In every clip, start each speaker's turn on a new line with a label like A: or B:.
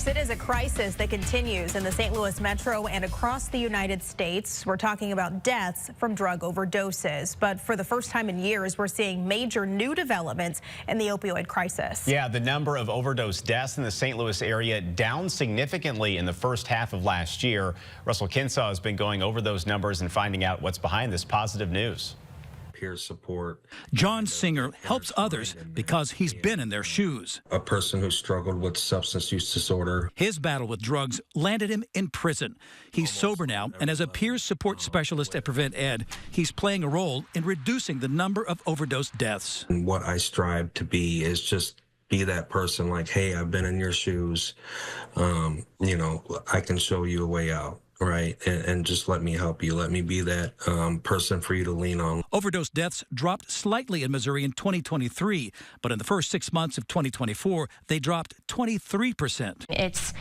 A: It is a crisis that continues in the St. Louis metro and across the United States. We're talking about deaths from drug overdoses. But for the first time in years, we're seeing major new developments in the opioid crisis.
B: Yeah, the number of overdose deaths in the St. Louis area down significantly in the first half of last year. Russell Kinsaw has been going over those numbers and finding out what's behind this positive news.
C: Peer support.
D: John Singer helps others because he's been in their shoes.
C: A person who struggled with substance use disorder.
D: His battle with drugs landed him in prison. He's sober now, and as a peer support specialist at Prevent Ed, he's playing a role in reducing the number of overdose deaths.
C: And what I strive to be is just be that person like, hey, I've been in your shoes. I can show you a way out. Right. And just let me help you. Let me be that person for you to lean on.
D: Overdose deaths dropped slightly in Missouri in 2023, but in the first 6 months of 2024, they dropped 23%.
E: It's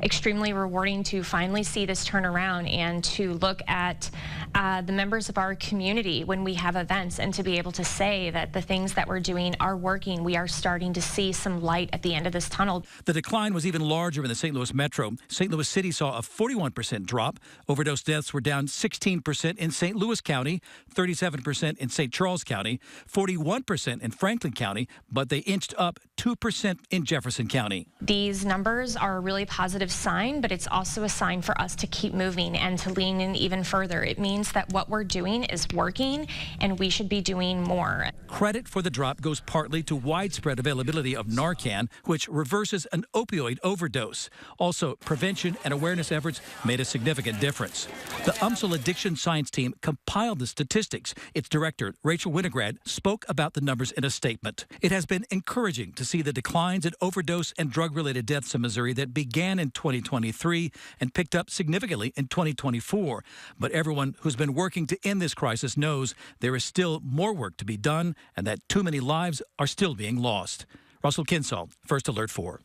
E: extremely rewarding to finally see this turn around and to look at the members of our community when we have events and to be able to say that the things that we're doing are working. We are starting to see some light at the end of this tunnel.
D: The decline was even larger in the St. Louis metro. St. Louis City saw a 41% drop. Overdose deaths were down 16% in St. Louis County, 37% in St. Charles County, 41% in Franklin County, but they inched up 2% in Jefferson County.
E: These numbers are a really positive sign, but it's also a sign for us to keep moving and to lean in even further. It means that what we're doing is working, and we should be doing more.
D: Credit for the drop goes partly to widespread availability of Narcan, which reverses an opioid overdose. Also, prevention and awareness efforts made a significant difference. The UMSL Addiction Science Team compiled the statistics. Its director, Rachel Winograd, spoke about the numbers in a statement. It has been encouraging to see the declines in overdose and drug-related deaths in Missouri that began in 2023 and picked up significantly in 2024. But everyone who's been working to end this crisis knows there is still more work to be done and that too many lives are still being lost. Russell Kinsaw, First Alert 4.